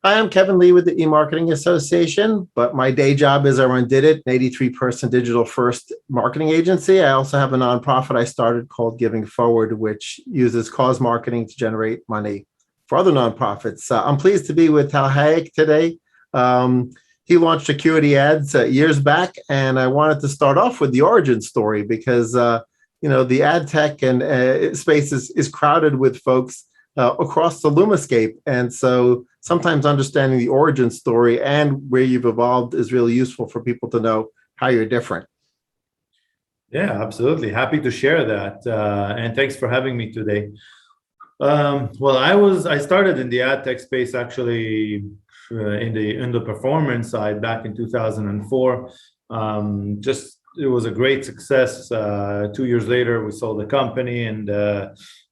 Hi, I'm Kevin Lee with the E-Marketing Association, but my day job is I run Did It, an 83-person digital first marketing agency. I also have a nonprofit I started called Giving Forward, which uses cause marketing to generate money for other nonprofits. I'm pleased to be with Tal Hayek today. He launched Acuity Ads years back, and I wanted to start off with the origin story because the ad tech and space is crowded with folks across the Lumascape. And so sometimes understanding the origin story and where you've evolved is really useful for people to know how you're different. Yeah, absolutely. Happy to share that. And thanks for having me today. Well, I started in the ad tech space actually in the performance side back in 2004. It was a great success. 2 years later, we sold the company, and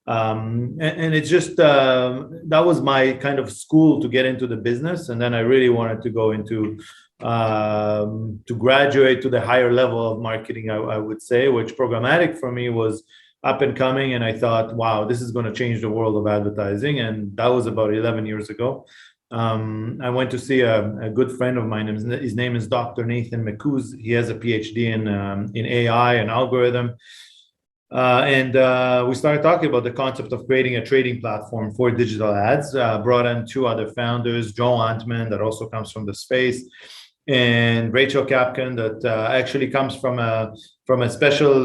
it's just that was my kind of school to get into the business, and then I really wanted to go into to graduate to the higher level of marketing, I would say, which programmatic for me was up and coming, and I thought, wow, this is going to change the world of advertising, and that was about 11 years ago. I went to see a good friend of mine. His name is Dr. Nathan McCoos. He has a PhD in AI and algorithm. We started talking about the concept of creating a trading platform for digital ads. Brought in two other founders, Joel Antman, that also comes from the space, and Rachel Kapkan, that actually comes from a special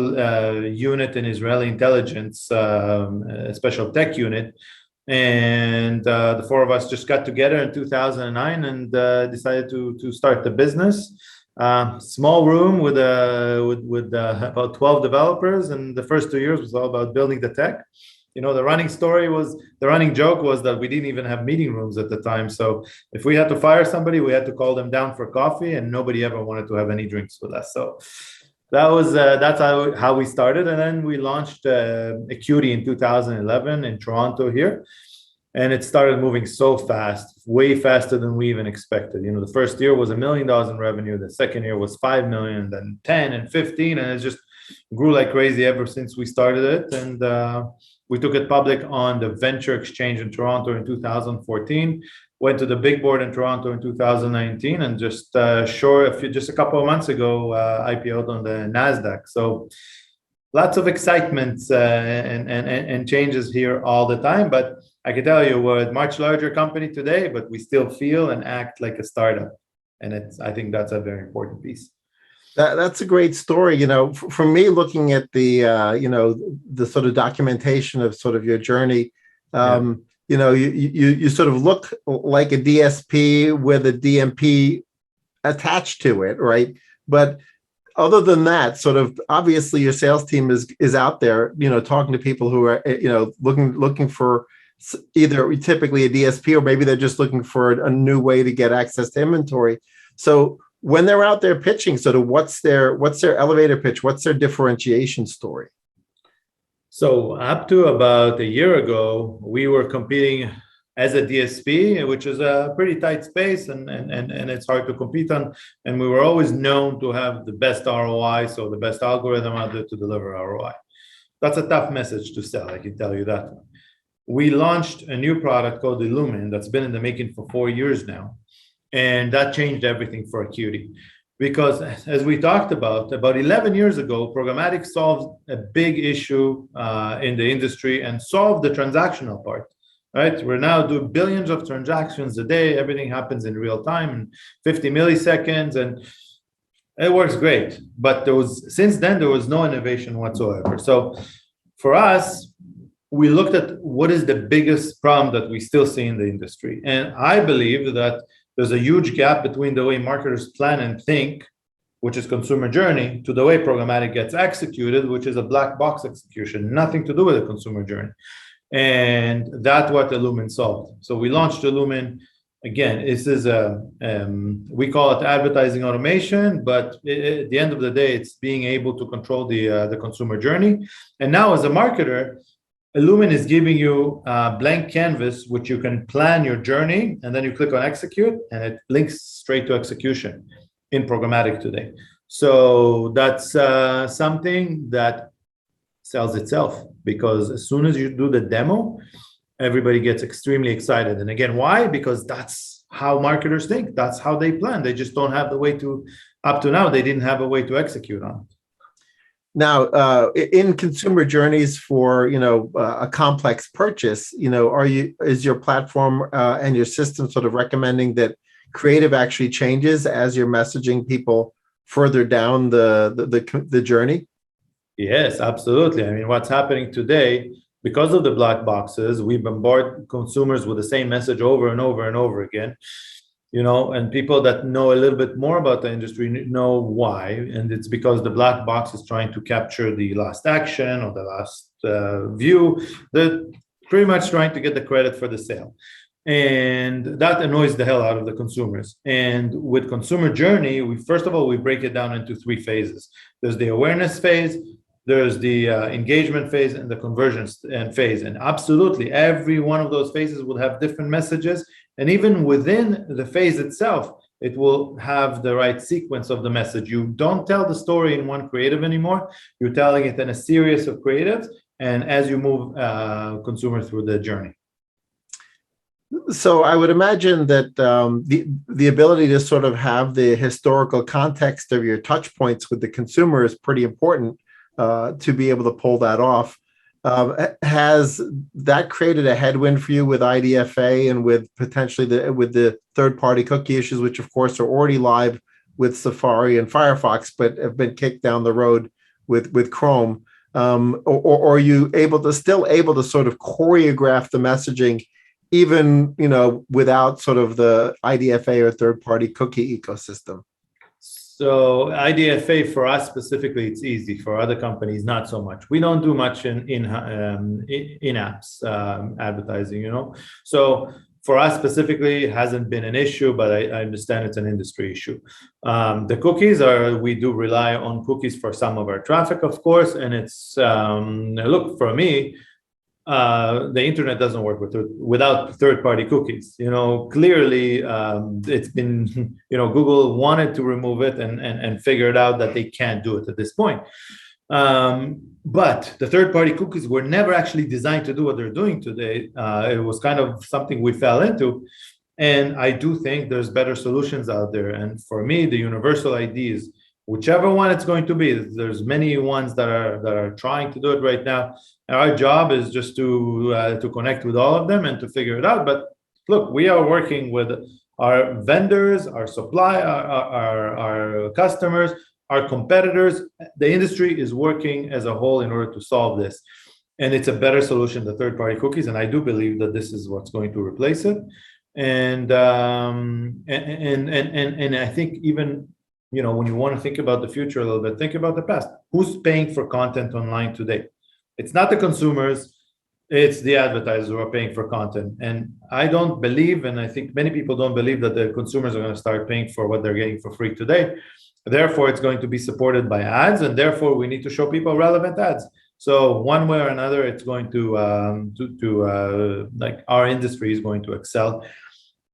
unit in Israeli intelligence, a special tech unit. And the four of us just got together in 2009 and decided to start the business. Small room with about 12 developers, and the first 2 years was all about building the tech. The running joke was that we didn't even have meeting rooms at the time. So if we had to fire somebody, we had to call them down for coffee, and nobody ever wanted to have any drinks with us. So that's how we started, and then we launched Acuity in 2011 in Toronto here, and it started moving so fast, way faster than we even expected. The first year was $1 million in revenue, the second year was 5 million, then 10 and 15, and it just grew like crazy ever since we started it. And we took it public on the Venture Exchange in Toronto in 2014. Went to the big board in Toronto in 2019, and just a couple of months ago, IPO'd on the NASDAQ. So lots of excitement and changes here all the time. But I can tell you, we're a much larger company today, but we still feel and act like a startup. And I think that's a very important piece. That's a great story. For me, looking at the the sort of documentation of sort of your journey. You sort of look like a DSP with a DMP attached to it, right? But other than that, sort of obviously your sales team is out there, talking to people who are, looking for either typically a DSP, or maybe they're just looking for a new way to get access to inventory. So when they're out there pitching, sort of what's their elevator pitch? What's their differentiation story? So up to about a year ago, we were competing as a DSP, which is a pretty tight space, and it's hard to compete on. And we were always known to have the best ROI, so the best algorithm out there to deliver ROI. That's a tough message to sell, I can tell you that. We launched a new product called Illumin that's been in the making for 4 years now. And that changed everything for Acuity. Because as we talked about 11 years ago, programmatic solved a big issue in the industry and solved the transactional part, right? We're now doing billions of transactions a day. Everything happens in real time in 50 milliseconds, and it works great. But since then, there was no innovation whatsoever. So for us, we looked at what is the biggest problem that we still see in the industry. And I believe that there's a huge gap between the way marketers plan and think, which is consumer journey, to the way programmatic gets executed, which is a black box execution, nothing to do with the consumer journey. And that's what Illumin solved. So we launched Illumin. Again, this is we call it advertising automation, but at the end of the day, it's being able to control the consumer journey. And now as a marketer, Illumin is giving you a blank canvas, which you can plan your journey, and then you click on execute, and it links straight to execution in programmatic today. So that's something that sells itself, because as soon as you do the demo, everybody gets extremely excited. And again, why? Because that's how marketers think. That's how they plan. They just don't have the way to, up to now, they didn't have a way to execute on it. Now, in consumer journeys for a complex purchase, is your platform and your system sort of recommending that creative actually changes as you're messaging people further down the journey? Yes, absolutely. I mean, what's happening today, because of the black boxes, we bombard consumers with the same message over and over and over again. And people that know a little bit more about the industry know why. And it's because the black box is trying to capture the last action or the last view. They're pretty much trying to get the credit for the sale. And that annoys the hell out of the consumers. And with consumer journey, first of all, we break it down into 3 phases. There's the awareness phase, there's the engagement phase, and the conversion phase. And absolutely, every one of those phases will have different messages. And even within the phase itself, it will have the right sequence of the message. You don't tell the story in one creative anymore. You're telling it in a series of creatives, and as you move consumers through the journey. So I would imagine that the ability to sort of have the historical context of your touch points with the consumer is pretty important to be able to pull that off. Has that created a headwind for you with IDFA and with potentially with the third-party cookie issues, which of course are already live with Safari and Firefox, but have been kicked down the road with Chrome? Or are you still able to sort of choreograph the messaging, even without sort of the IDFA or third-party cookie ecosystem? So IDFA for us specifically, it's easy. For other companies, not so much. We don't do much in apps advertising, So for us specifically, it hasn't been an issue, but I understand it's an industry issue. The cookies we do rely on cookies for some of our traffic, of course, and it's look, for me, the internet doesn't work without third-party cookies. Clearly, it's been, Google wanted to remove it and figured out that they can't do it at this point. But the third-party cookies were never actually designed to do what they're doing today. It was kind of something we fell into. And I do think there's better solutions out there. And for me, the universal ID is whichever one it's going to be. There's many ones that are trying to do it right now. And our job is just to connect with all of them and to figure it out. But look, we are working with our vendors, our our customers, our competitors. The industry is working as a whole in order to solve this. And it's a better solution, the third-party cookies. And I do believe that this is what's going to replace it. And I think even when you want to think about the future a little bit, think about the past. Who's paying for content online today? It's not the consumers, it's the advertisers who are paying for content. And I don't believe, and I think many people don't believe, that the consumers are going to start paying for what they're getting for free today. Therefore, it's going to be supported by ads, and therefore we need to show people relevant ads. So one way or another, it's going to like our industry is going to excel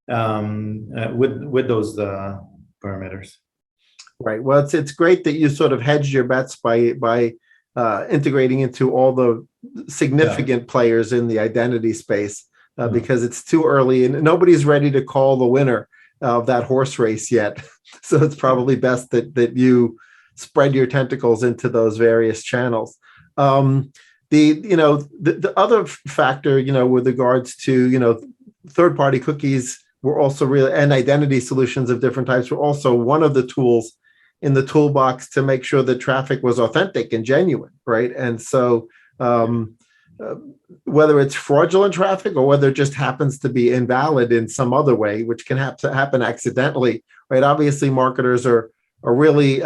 with those parameters. Right. Well, it's great that you sort of hedged your bets by integrating into all the significant players in the identity space because it's too early and nobody's ready to call the winner of that horse race yet. So it's probably best that you spread your tentacles into those various channels. The other factor, with regards to, third-party cookies were also real, and identity solutions of different types were also one of the tools in the toolbox to make sure that traffic was authentic and genuine, right? And so whether it's fraudulent traffic or whether it just happens to be invalid in some other way, which can happen accidentally, right? Obviously, marketers are really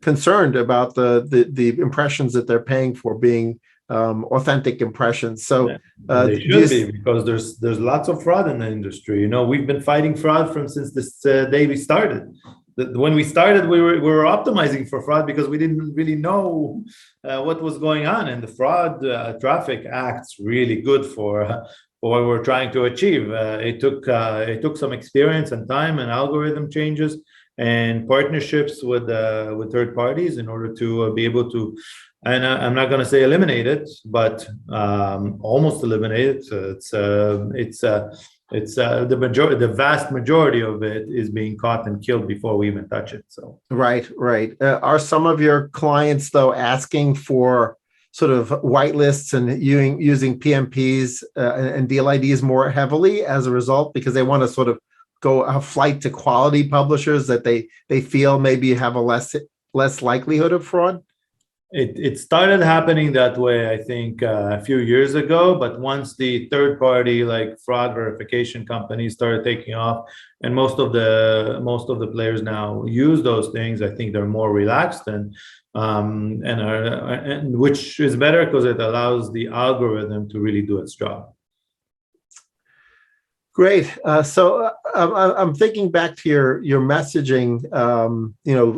concerned about the impressions that they're paying for being authentic impressions. So they should be, because there's lots of fraud in the industry. We've been fighting fraud since this day we started. When we started, we were optimizing for fraud because we didn't really know what was going on, and the Fraud Traffic Act's really good for what we're trying to achieve. It took some experience and time and algorithm changes and partnerships with third parties in order to be able to, and I'm not going to say eliminate it, but almost eliminate it. it's the vast majority of it is being caught and killed before we even touch it. So right. Are some of your clients though asking for sort of whitelists and using PMPs and deal IDs more heavily as a result, because they want to sort of go a flight to quality publishers that they feel maybe have a less likelihood of fraud? it started happening that way, I think, a few years ago. But once the third party like fraud verification companies started taking off, and most of the players now use those things, I think they're more relaxed and which is better because it allows the algorithm to really do its job. Great. So I'm thinking back to your messaging,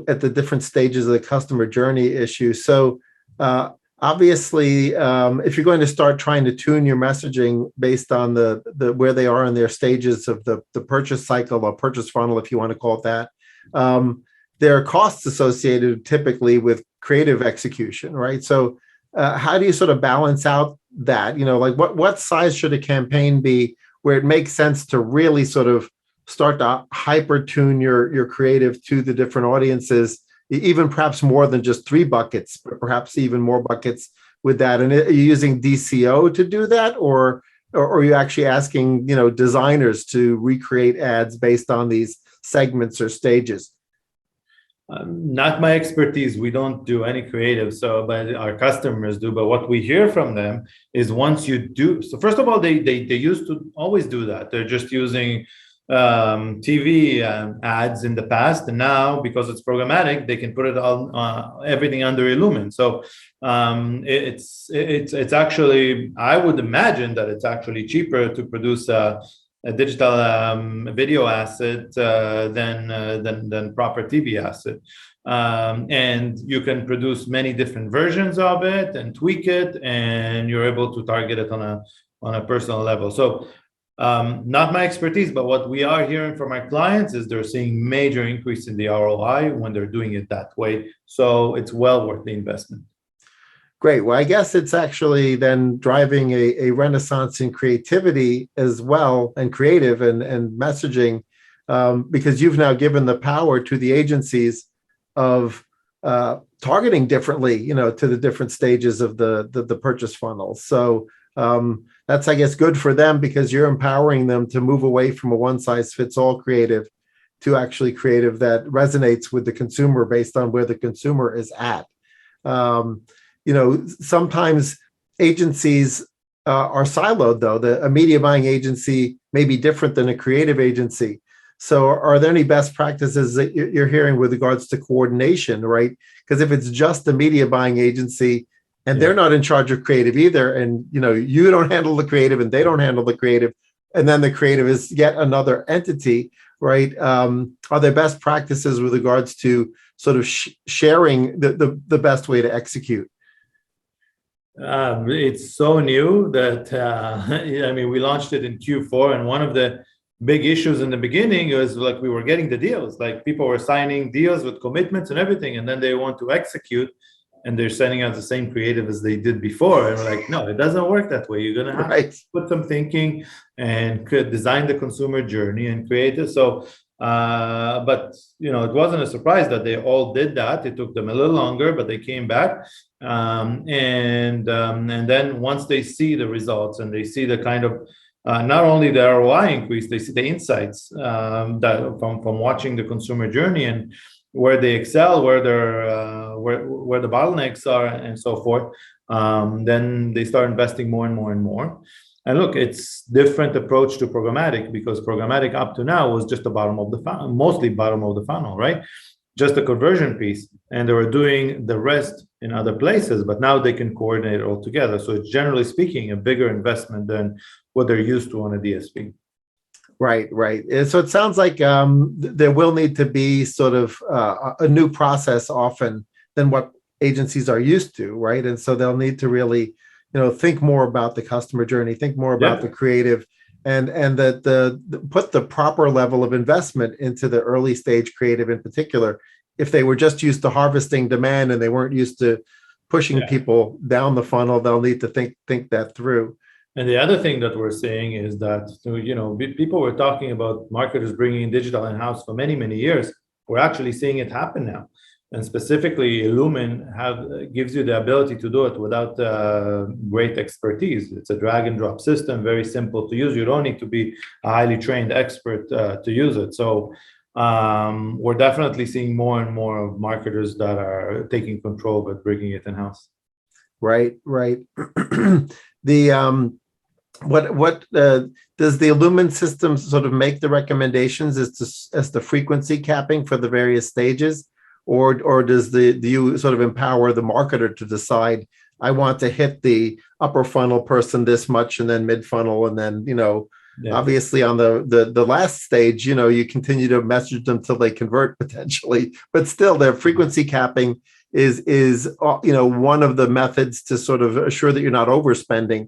at the different stages of the customer journey issue. So obviously, if you're going to start trying to tune your messaging based on the where they are in their stages of the purchase cycle or purchase funnel, if you want to call it that, there are costs associated typically with creative execution, right? So how do you sort of balance out that? Like what size should a campaign be where it makes sense to really sort of start to hyper tune your creative to the different audiences, even perhaps more than just 3 buckets, but perhaps even more buckets with that? And are you using DCO to do that, or are you actually asking, designers to recreate ads based on these segments or stages? Not my expertise. We don't do any creative, but our customers do. But what we hear from them is once you do, so first of all, they used to always do that. They're just using TV ads in the past, and now because it's programmatic, they can put it on everything under Illumin. So it's actually, I would imagine that it's actually cheaper to produce a digital video asset than proper TV asset. And you can produce many different versions of it and tweak it, and you're able to target it on a personal level. So not my expertise, but what we are hearing from our clients is they're seeing major increase in the ROI when they're doing it that way. So it's well worth the investment. Great. Well, I guess it's actually then driving a renaissance in creativity as well, and creative and messaging, because you've now given the power to the agencies of targeting differently, to the different stages of the purchase funnel. So that's, I guess, good for them because you're empowering them to move away from a one-size-fits-all creative to actually creative that resonates with the consumer based on where the consumer is at. Sometimes agencies are siloed, though. A media buying agency may be different than a creative agency. So are there any best practices that you're hearing with regards to coordination, right? Because if it's just a media buying agency and they're not in charge of creative either, and you don't handle the creative and they don't handle the creative, and then the creative is yet another entity, right? Are there best practices with regards to sort of sharing the best way to execute? It's so new that we launched it in Q4, and one of the big issues in the beginning was like we were getting the deals, like people were signing deals with commitments and everything, and then they want to execute, and they're sending out the same creative as they did before, and we're like, no, it doesn't work that way. You're gonna have to put some thinking and design the consumer journey and create it. So but it wasn't a surprise that they all did that. It took them a little longer, but they came back. And then once they see the results and they see the kind of not only the ROI increase, they see the insights that from watching the consumer journey and where they excel, where the bottlenecks are, and so forth. Then they start investing more and more and more. And look, it's different approach to programmatic because programmatic up to now was just the bottom of the funnel, mostly bottom of the funnel, right? Just the conversion piece, and they were doing the rest in other places, but now they can coordinate it all together. So it's generally speaking a bigger investment than what they're used to on a DSP. Right. And so it sounds like there will need to be sort of a new process often than what agencies are used to, right? And so they'll need to really think more about the customer journey, think more about the creative, and that put the proper level of investment into the early stage creative in particular. If they were just used to harvesting demand and they weren't used to pushing people down the funnel, they'll need to think that through. And the other thing that we're seeing is that, people were talking about marketers bringing digital in-house for many, many years. We're actually seeing it happen now. And specifically, Illumin gives you the ability to do it without great expertise. It's a drag and drop system, very simple to use. You don't need to be a highly trained expert to use it. So we're definitely seeing more and more of marketers that are taking control but bringing it in-house. Right. The what does the Illumin system sort of make the recommendations as to frequency capping for the various stages, or do you sort of empower the marketer to decide, I want to hit the upper funnel person this much, and then mid funnel, and then obviously on the last stage, you continue to message them till they convert potentially, but still their frequency capping is one of the methods to sort of assure that you're not overspending,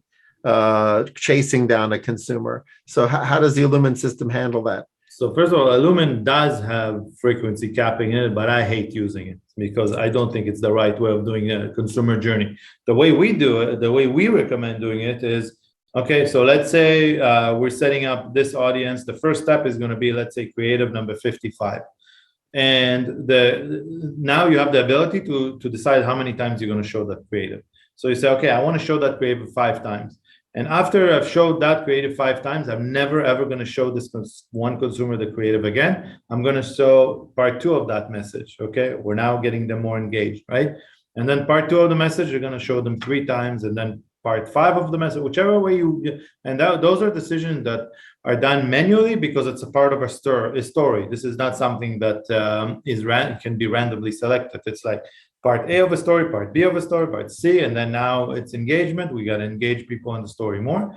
chasing down a consumer. So how does the Illumin system handle that? So first of all, Illumin does have frequency capping in it, but I hate using it because I don't think it's the right way of doing a consumer journey. The way we do it, the way we recommend doing it is, okay, so let's say we're setting up this audience. The first step is going to be, let's say, creative number 55. And now you have the ability to decide how many times you're going to show that creative. So you say, okay, I want to show that creative 5 times. And after I've showed that creative 5 times, I'm never, ever going to show this one consumer the creative again. I'm going to show part 2 of that message. Okay, we're now getting them more engaged, right? And then part 2 of the message, you're going to show them 3 times. And then part 5 of the message, whichever way those are decisions that are done manually because it's a part of a story. This is not something that can be randomly selected. It's like part A of a story, part B of a story, part C, and then now it's engagement. We got to engage people in the story more.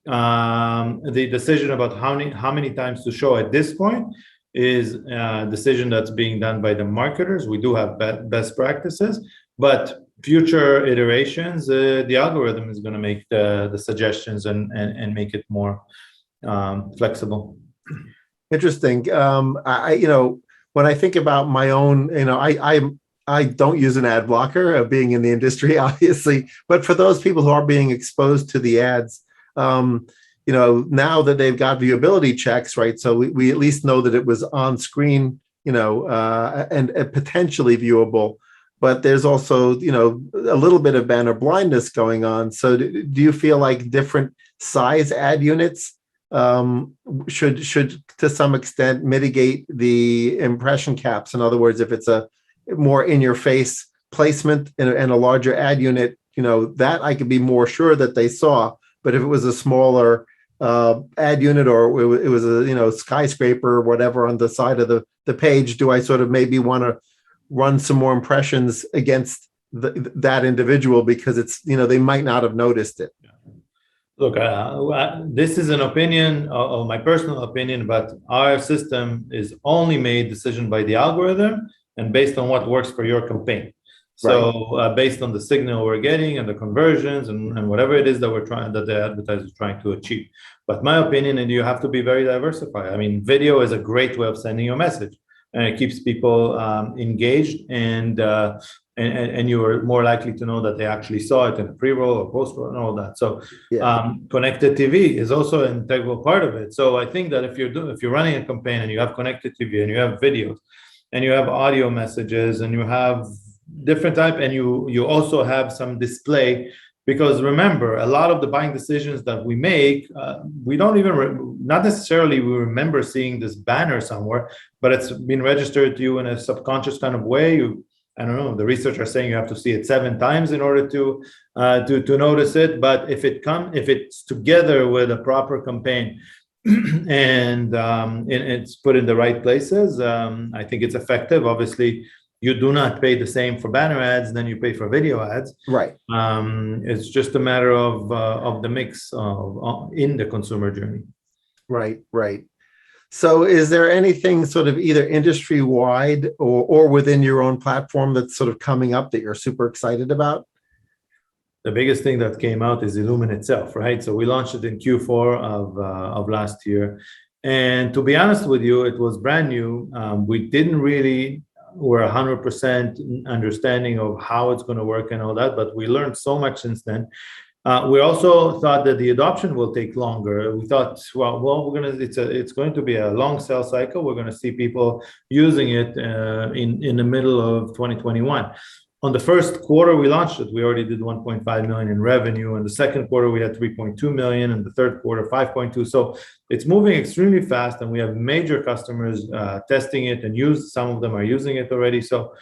The decision about how many times to show at this point is a decision that's being done by the marketers. We do have best practices, but future iterations, the algorithm is going to make the suggestions and make it more flexible. Interesting. When I think about my own, I don't use an ad blocker, of being in the industry, obviously, but for those people who are being exposed to the ads, now that they've got viewability checks, right? So we at least know that it was on screen, and potentially viewable. But there's also, a little bit of banner blindness going on. So do you feel like different size ad units should to some extent mitigate the impression caps? In other words, if it's a more in your face placement and a larger ad unit, that I could be more sure that they saw. But if it was a smaller ad unit, or it was a skyscraper or whatever on the side of the page, do I sort of maybe want to run some more impressions against that individual because it's, they might not have noticed it? Look, this is an opinion, of my personal opinion, but our system is only made decision by the algorithm and based on what works for your campaign. So based on the signal we're getting and the conversions and whatever it is that the advertiser is trying to achieve. But my opinion, and you have to be very diversified. I mean, video is a great way of sending your message, and it keeps people engaged, and you are more likely to know that they actually saw it in a pre-roll or post-roll and all that. So connected TV is also an integral part of it. So I think that if you're running a campaign and you have connected TV and you have videos and you have audio messages and you have different type, and you also have some display, because remember, a lot of the buying decisions that we make, we don't even not necessarily we remember seeing this banner somewhere, but it's been registered to you in a subconscious kind of way. I don't know, the research are saying you have to see it 7 times in order to notice it. But if it's together with a proper campaign and it's put in the right places, I think it's effective. Obviously, you do not pay the same for banner ads than you pay for video ads. Right. It's just a matter of the mix in the consumer journey. Right. So is there anything sort of either industry-wide or within your own platform that's sort of coming up that you're super excited about? The biggest thing that came out is Illumin itself, right? So we launched it in Q4 of last year. And to be honest with you, it was brand new. We didn't really were 100% understanding of how it's going to work and all that, but we learned so much since then. We also thought that the adoption will take longer. We thought, well, it's going to be a long sales cycle. We're going to see people using it in the middle of 2021. On the first quarter we launched it, we already did 1.5 million in revenue. In the second quarter, we had 3.2 million. In the third quarter, 5.2. So it's moving extremely fast, and we have major customers testing it, and some of them are using it already. So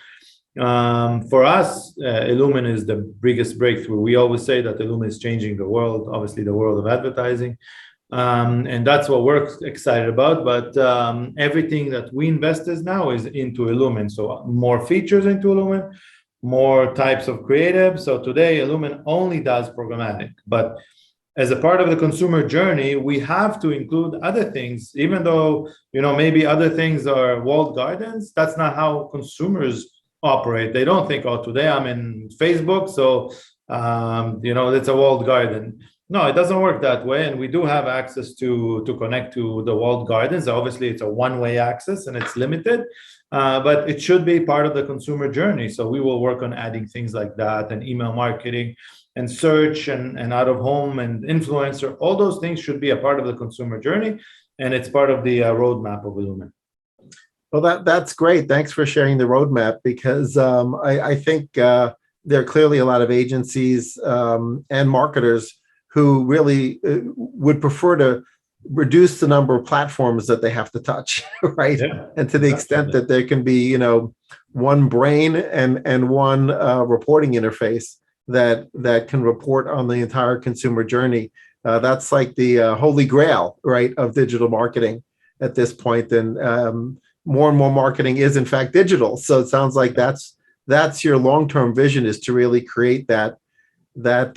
for us, Illumin is the biggest breakthrough. We always say that Illumin is changing the world, obviously the world of advertising. And that's what we're excited about. But everything that we invest in now is into Illumin. So more features into Illumin, more types of creative. So today, Illumin only does programmatic. But as a part of the consumer journey, we have to include other things, even though, maybe other things are walled gardens. That's not how consumers operate. They don't think, oh, today I'm in Facebook, so it's a walled garden. No, it doesn't work that way. And we do have access to connect to the walled gardens. Obviously, it's a one-way access and it's limited, but it should be part of the consumer journey. So we will work on adding things like that, and email marketing and search and out of home and influencer. All those things should be a part of the consumer journey, and it's part of the roadmap of Illumin. Well, that's great. Thanks for sharing the roadmap, because I think there are clearly a lot of agencies and marketers who really would prefer to reduce the number of platforms that they have to touch, right? Yeah, and to the extent that there can be, one brain and one reporting interface that can report on the entire consumer journey. That's like the holy grail, right, of digital marketing at this point. And more and more marketing is in fact digital. So it sounds like that's your long-term vision, is to really create that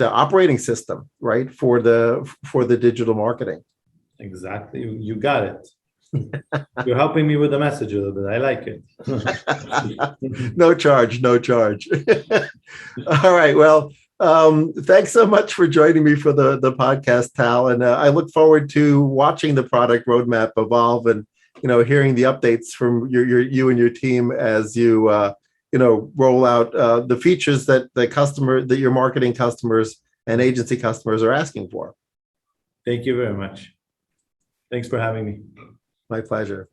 operating system, right, for the digital marketing. Exactly. You got it. You're helping me with the message a little bit. I like it. No charge. All right. Well, thanks so much for joining me for the podcast, Tal. And I look forward to watching the product roadmap evolve, and hearing the updates from you and your team as you roll out the features that your marketing customers and agency customers are asking for. Thank you very much. Thanks for having me. My pleasure.